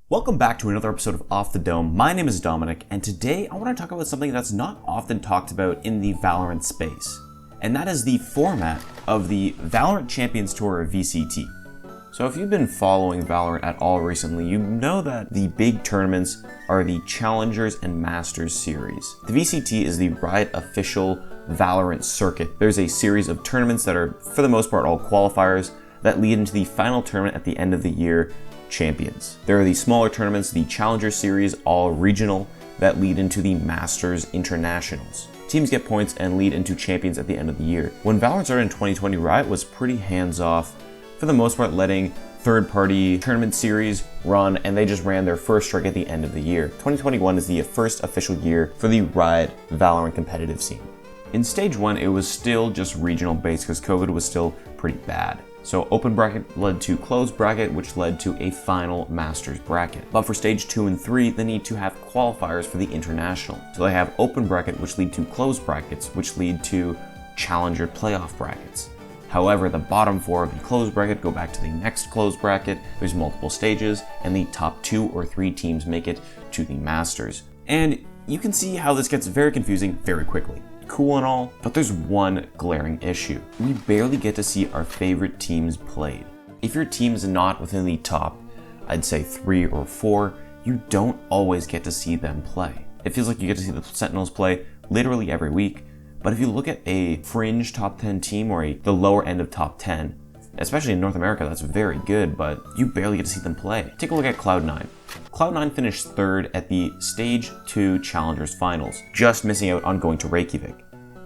Welcome back to another episode of Off the Dome. My name is Dominic, and today I want to talk about something that's not often talked about in the Valorant space, and that is the format of the Valorant Champions Tour or VCT. So if you've been following Valorant at all recently, you know that the big tournaments are the Challengers and Masters series. The VCT is the Riot official Valorant circuit. There's a series of tournaments that are, for the most part, all qualifiers that lead into the final tournament at the end of the year, Champions. There are the smaller tournaments, the Challenger Series, all regional, that lead into the Masters Internationals. Teams get points and lead into Champions at the end of the year. When Valorant started in 2020, Riot was pretty hands-off, for the most part letting third-party tournament series run, and they just ran their first strike at the end of the year. 2021 is the first official year for the Riot Valorant competitive scene. In Stage 1, it was still just regional based because COVID was still pretty bad. So open bracket led to closed bracket, which led to a final Masters bracket. But for Stage 2 and 3, they need to have qualifiers for the international. So they have open bracket, which lead to closed brackets, which lead to Challenger playoff brackets. However, the bottom four of the closed bracket go back to the next closed bracket. There's multiple stages, and the top 2 or 3 teams make it to the Masters. And you can see how this gets very confusing very quickly. Cool and all, but there's one glaring issue. We barely get to see our favorite teams played. If your team is not within the top, I'd say 3 or 4, you don't always get to see them play. It feels like you get to see the Sentinels play literally every week, but if you look at a fringe top 10 team or the lower end of top 10, especially in North America, that's very good, but you barely get to see them play. Take a look at Cloud9. Cloud9 finished 3rd at the Stage 2 Challengers Finals, just missing out on going to Reykjavik.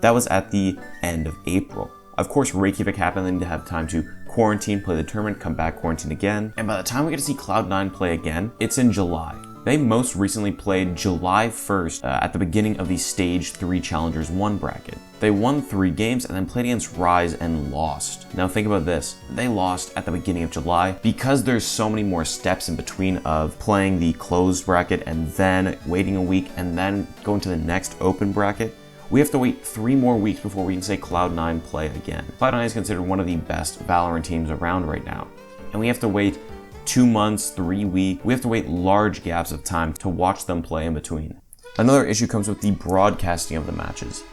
That was at the end of April. Of course, Reykjavik happened, they need to have time to quarantine, play the tournament, come back, quarantine again, and by the time we get to see Cloud9 play again, it's in July. They most recently played July 1st at the beginning of the Stage 3 Challengers 1 bracket. They won 3 games and then played against Rise and lost. Now think about this, they lost at the beginning of July because there's so many more steps in between of playing the closed bracket and then waiting a week and then going to the next open bracket. We have to wait 3 more weeks before we can say Cloud9 play again. Cloud9 is considered one of the best Valorant teams around right now, and we have to wait 2 months, 3 weeks. We have to wait large gaps of time to watch them play in between. Another issue comes with the broadcasting of the matches.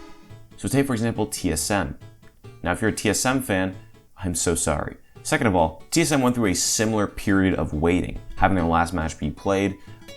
So take for example TSM. Now if you're a TSM fan, I'm so sorry. Second of all, TSM went through a similar period of waiting, having their last match be played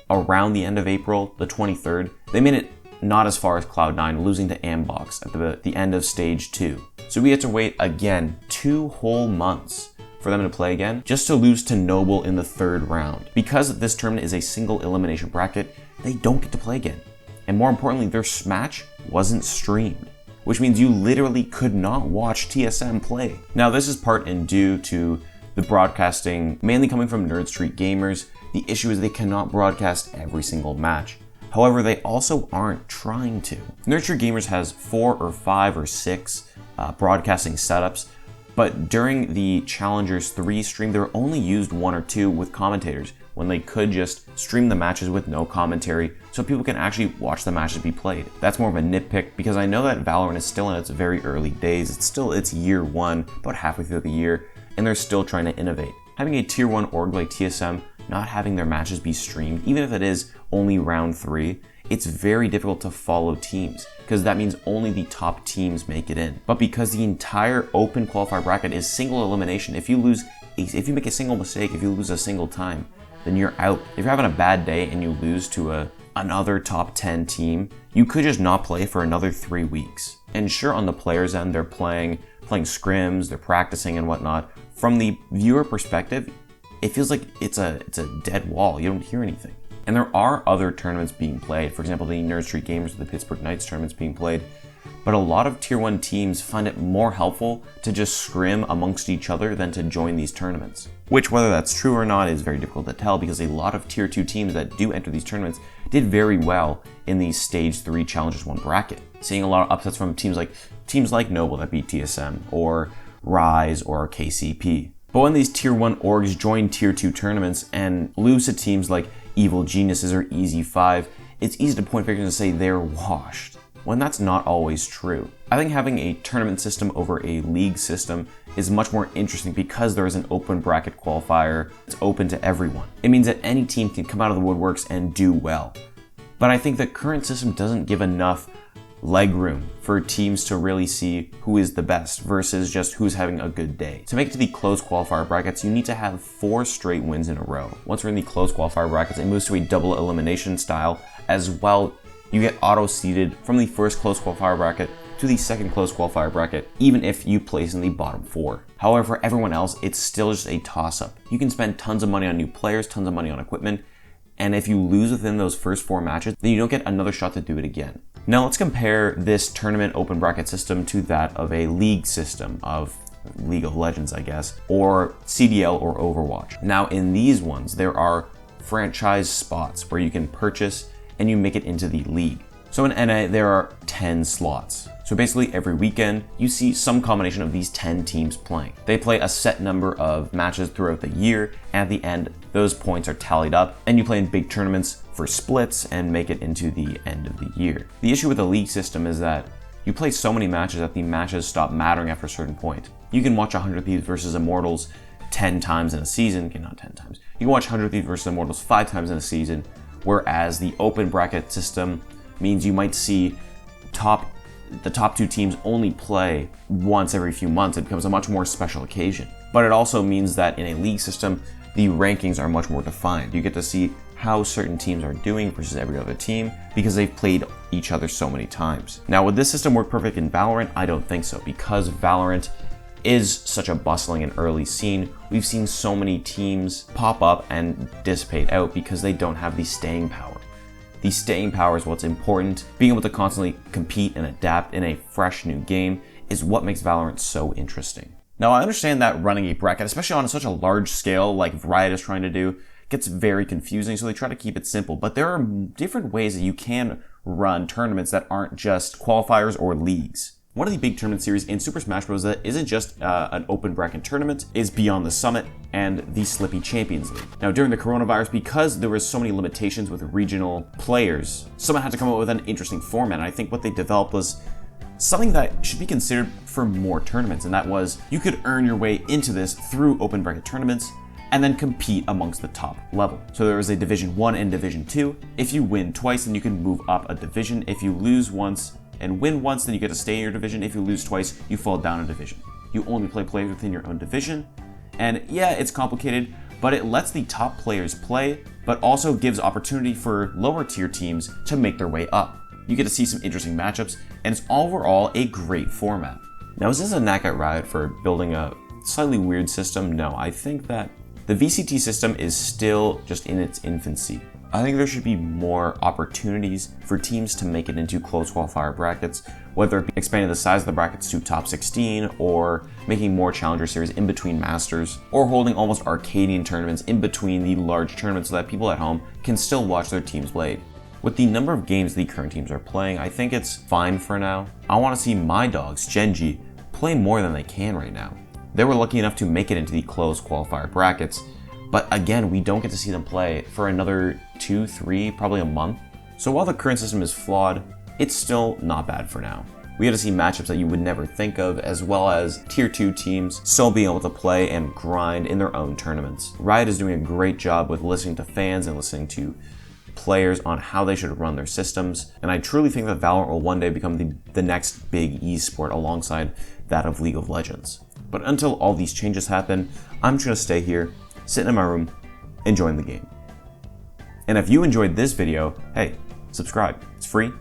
around the end of April, the 23rd. They made it not as far as Cloud9, losing to Ambox at the end of Stage 2. So we had to wait again 2 whole months for them to play again, just to lose to Noble in the 3rd round. Because this tournament is a single elimination bracket, they don't get to play again. And more importantly, their match wasn't streamed, which means you literally could not watch TSM play. Now this is part and due to the broadcasting mainly coming from Nerd Street Gamers. The issue is they cannot broadcast every single match. However, they also aren't trying to. Nerd Street Gamers has 4 or 5 or 6 broadcasting setups, but during the Challengers 3 stream, they were only used 1 or 2 with commentators when they could just stream the matches with no commentary so people can actually watch the matches be played. That's more of a nitpick because I know that Valorant is still in its very early days. It's year 1, about halfway through the year, and they're still trying to innovate. Having a tier 1 org like TSM not having their matches be streamed, even if it is only round 3, it's very difficult to follow teams because that means only the top teams make it in. But because the entire open qualifier bracket is single elimination, if you make a single mistake, if you lose a single time, then you're out. If you're having a bad day and you lose to another top 10 team, you could just not play for another 3 weeks. And sure, on the players' end, they're playing scrims, they're practicing and whatnot. From the viewer perspective, it feels like it's a dead wall. You don't hear anything. And there are other tournaments being played. For example, the Nerd Street Gamers, the Pittsburgh Knights tournaments being played. But a lot of tier 1 teams find it more helpful to just scrim amongst each other than to join these tournaments. Which, whether that's true or not, is very difficult to tell because a lot of tier 2 teams that do enter these tournaments did very well in the Stage 3 Challengers 1 bracket. Seeing a lot of upsets from teams like Noble that beat TSM, or Rise, or KCP. But when these tier 1 orgs join tier 2 tournaments and lose to teams like Evil Geniuses or Easy 5, it's easy to point fingers and say they're washed. when that's not always true. I think having a tournament system over a league system is much more interesting because there is an open bracket qualifier. It's open to everyone. It means that any team can come out of the woodworks and do well. But I think the current system doesn't give enough leg room for teams to really see who is the best versus just who's having a good day. To make it to the closed qualifier brackets, you need to have 4 straight wins in a row. Once we're in the closed qualifier brackets, it moves to a double elimination style. As well, you get auto-seeded from the first closed qualifier bracket to the second closed qualifier bracket, even if you place in the bottom 4. However, for everyone else, it's still just a toss-up. You can spend tons of money on new players, tons of money on equipment, and if you lose within those first 4 matches, then you don't get another shot to do it again. Now let's compare this tournament open bracket system to that of a league system of League of Legends, I guess, or CDL or Overwatch. Now in these ones, there are franchise spots where you can purchase and you make it into the league. So in NA, there are 10 slots. So basically every weekend, you see some combination of these 10 teams playing. They play a set number of matches throughout the year, and at the end, those points are tallied up, and you play in big tournaments for splits and make it into the end of the year. The issue with the league system is that you play so many matches that the matches stop mattering after a certain point. You can watch 100 Thieves versus Immortals 10 times in a season, okay, not 10 times. You can watch 100 Thieves versus Immortals 5 times in a season, whereas the open bracket system means you might see the top 2 teams only play once every few months. It becomes a much more special occasion. But it also means that in a league system, the rankings are much more defined. You get to see how certain teams are doing versus every other team because they've played each other so many times. Now, would this system work perfect in Valorant? I don't think so, because Valorant is such a bustling and early scene. We've seen so many teams pop up and dissipate out because they don't have the staying power. The staying power is what's important. Being able to constantly compete and adapt in a fresh new game is what makes Valorant so interesting. Now, I understand that running a bracket, especially on such a large scale like Riot is trying to do, gets very confusing, so they try to keep it simple. But there are different ways that you can run tournaments that aren't just qualifiers or leagues. One of the big tournament series in Super Smash Bros. That isn't just an open bracket tournament is Beyond the Summit and the Slippy Champions League. Now, during the coronavirus, because there was so many limitations with regional players, someone had to come up with an interesting format. And I think what they developed was something that should be considered for more tournaments, and that was you could earn your way into this through open bracket tournaments and then compete amongst the top level. So there was a Division 1 and Division 2. If you win twice, then you can move up a division. If you lose once and win once, then you get to stay in your division. If you lose twice, you fall down a division. You only play players within your own division. And yeah, it's complicated, but it lets the top players play, but also gives opportunity for lower tier teams to make their way up. You get to see some interesting matchups, and it's overall a great format. Now, is this a knack at Riot for building a slightly weird system? No, I think that the VCT system is still just in its infancy. I think there should be more opportunities for teams to make it into closed qualifier brackets, whether it be expanding the size of the brackets to top 16, or making more challenger series in between masters, or holding almost Arcadian tournaments in between the large tournaments so that people at home can still watch their teams played. With the number of games the current teams are playing, I think it's fine for now. I want to see my dogs, Genji, play more than they can right now. They were lucky enough to make it into the closed qualifier brackets, but again, we don't get to see them play for another 2, 3, probably a month. So while the current system is flawed, it's still not bad for now. We get to see matchups that you would never think of, as well as tier 2 teams still being able to play and grind in their own tournaments. Riot is doing a great job with listening to fans and listening to players on how they should run their systems, and I truly think that Valorant will one day become the next big esport alongside that of League of Legends. But until all these changes happen, I'm just gonna stay here, sitting in my room, enjoying the game. And if you enjoyed this video, hey, subscribe, it's free.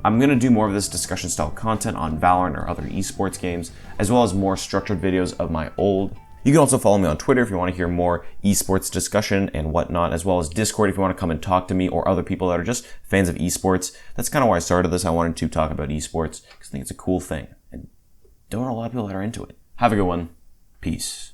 I'm gonna do more of this discussion style content on Valorant or other esports games, as well as more structured videos of my old. You can also follow me on Twitter if you want to hear more esports discussion and whatnot, as well as Discord if you want to come and talk to me or other people that are just fans of esports. That's kind of why I started this. I wanted to talk about esports because I think it's a cool thing, and don't know a lot of people that are into it. Have a good one. Peace.